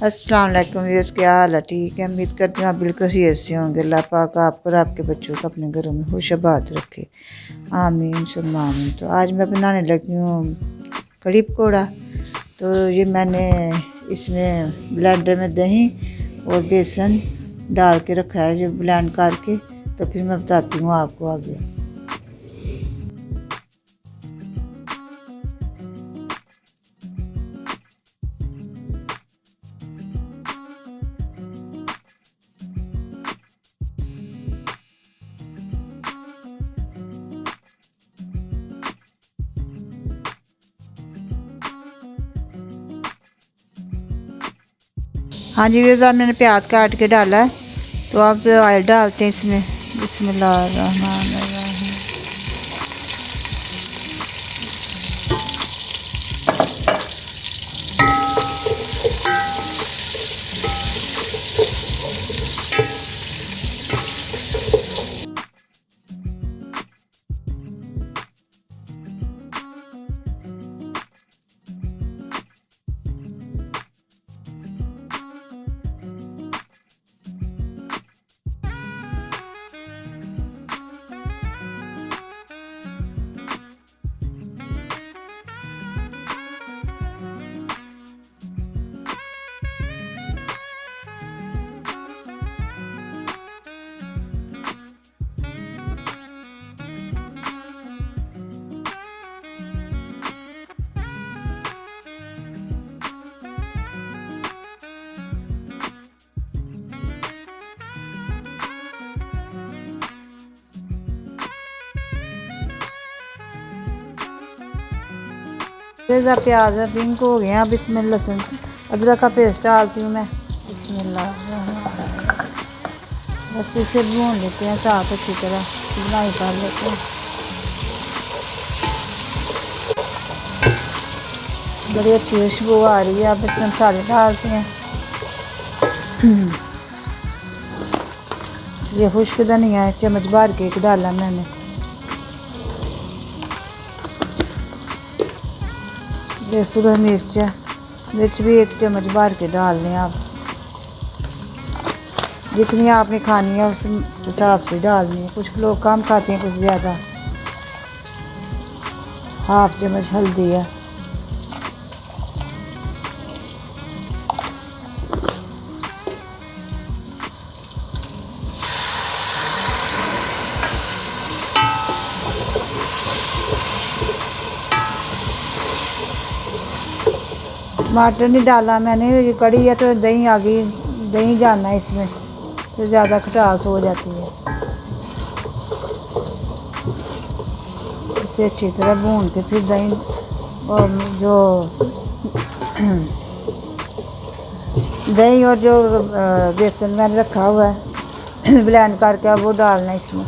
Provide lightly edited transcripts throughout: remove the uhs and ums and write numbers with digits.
अस्सलाम वालेकुम व्यूअर्स, क्या हाल है? ठीक है, उम्मीद करती हूँ आप बिल्कुल खैरियत से होंगे। अल्लाह पाक आपको और आपके बच्चों को अपने घरों में खुशबाद रखे, आमीन सुम्मा आमीन। तो आज मैं बनाने लगी हूँ कड़ी पकौड़ा। तो ये मैंने इसमें ब्लेंडर में दही और बेसन डाल के रखा है, जो ब्लेंड करके। तो फिर मैं बताती हूँ आपको आगे। हाँ जी व्यूअर्स, मैंने प्याज काट के डाला है। तो आप ऑयल डालते हैं इसमें। बिस्मिल्लाहिर्रहमानिर्रहीम। प्याज पिंक हो गया। अब इसमें लहसुन अदरक का पेस्ट डालती हूँ मैं। बिस्मिल्लाह। बस इसे भून लेते हैं साथ, अच्छी तरह बुनाई कर लेते हैं। बड़ी अच्छी खुशबू आ रही है। अब इसमें मसाले डालते हैं। ये खुश्क धनिया है, चम्मच भर के एक डाला मैंने। ये सूरज मिर्च भी एक चम्मच भर के डाल लें आप। जितनी आपने खानी है उस हिसाब से डालनी है। कुछ लोग कम खाते हैं, कुछ ज़्यादा। हाफ चम्मच हल्दी है। टमाटर नहीं डाला मैंने, ये कड़ी है तो दही आ गई। दही डालना है इसमें, तो ज़्यादा खटास हो जाती है। इसे अच्छी तरह भून के फिर दही और जो बेसन मैंने रखा हुआ है ब्लेंड करके, वो डालना है इसमें।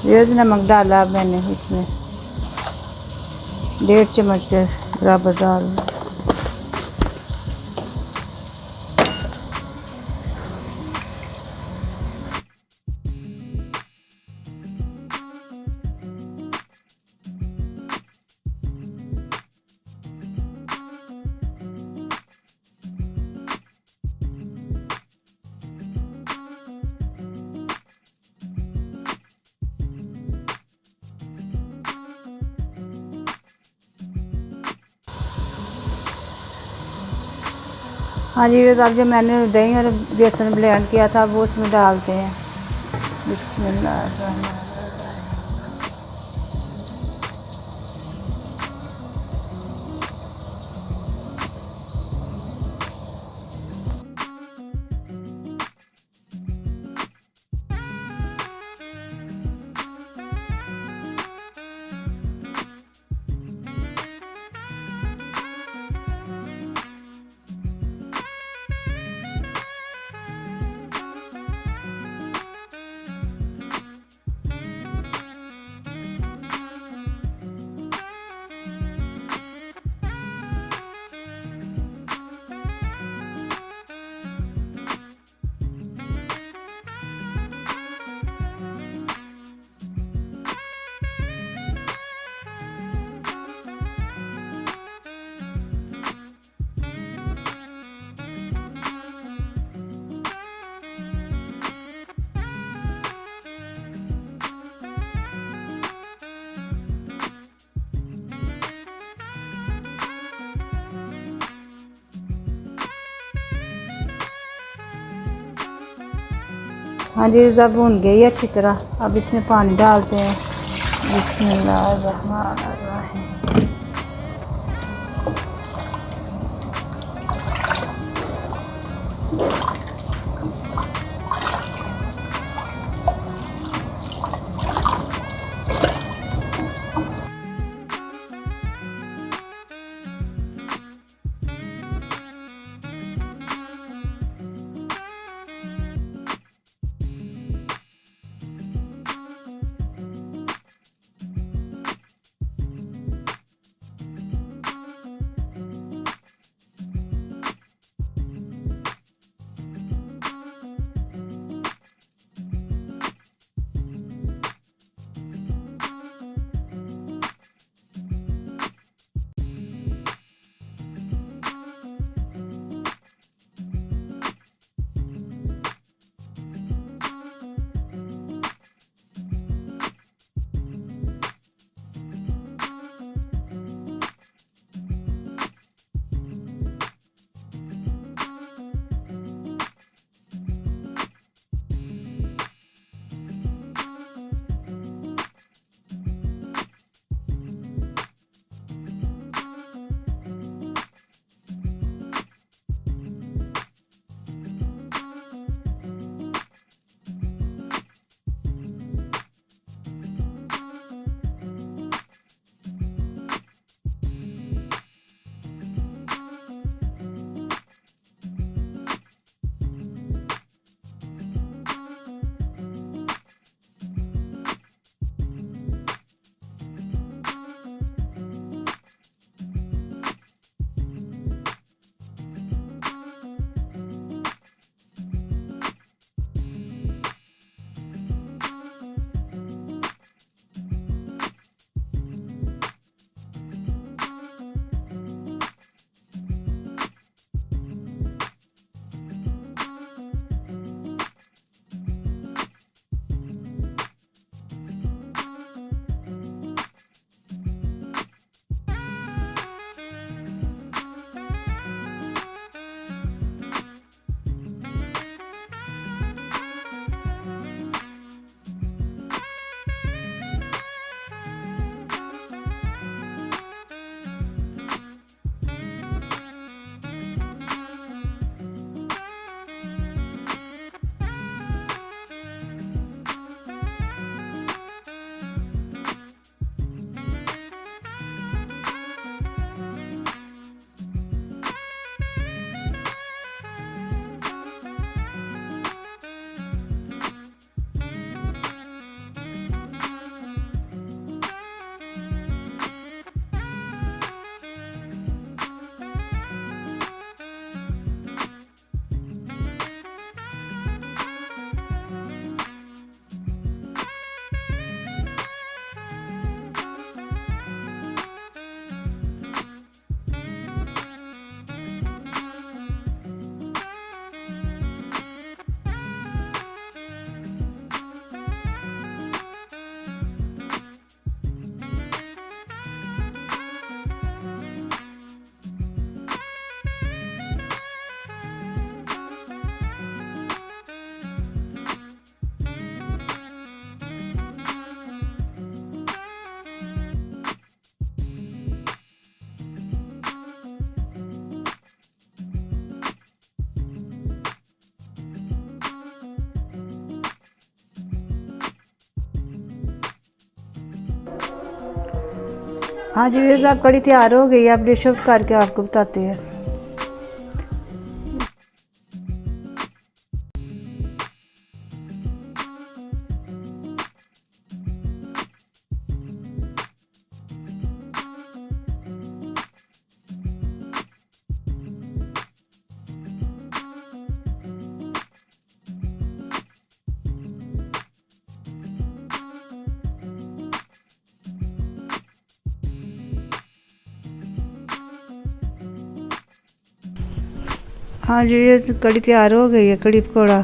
ये नमक डाला मैंने इसमें, 1.5 चम्मच के बराबर डाल। हाँ जी, अब जो मैंने दही और बेसन ब्लेंड किया था वो उसमें डालते हैं। बिस्मिल्लाह। हाँ जी, सब भून गई अच्छी तरह। अब इसमें पानी डालते हैं। बिस्मिल्लाहिर्रहमानिर्रहीम। हाँ जी व्यूअर्स, आप कड़ी तैयार हो गई है। अब डिश आउट करके आपको बताते हैं। हाँ जी, ये कड़ी तैयार हो गई है, कड़ी पकौड़ा।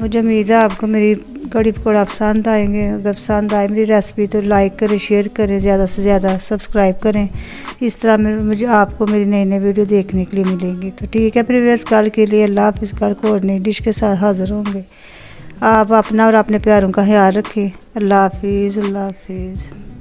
मुझे उम्मीद है आपको मेरी कड़ी पकौड़ा पसंद आएंगे। अगर पसंद आए मेरी रेसिपी तो लाइक करें, शेयर करें, ज़्यादा से ज़्यादा सब्सक्राइब करें। इस तरह मुझे आपको मेरी नई नई वीडियो देखने के लिए मिलेंगी। तो ठीक है, प्रीवियस कल के लिए अल्लाह हाफिज़। कल को और नई डिश के साथ हाज़िर होंगे। आप अपना और अपने प्यारों का ख्याल रखें। अल्लाह हाफिज़, अल्लाह हाफिज़।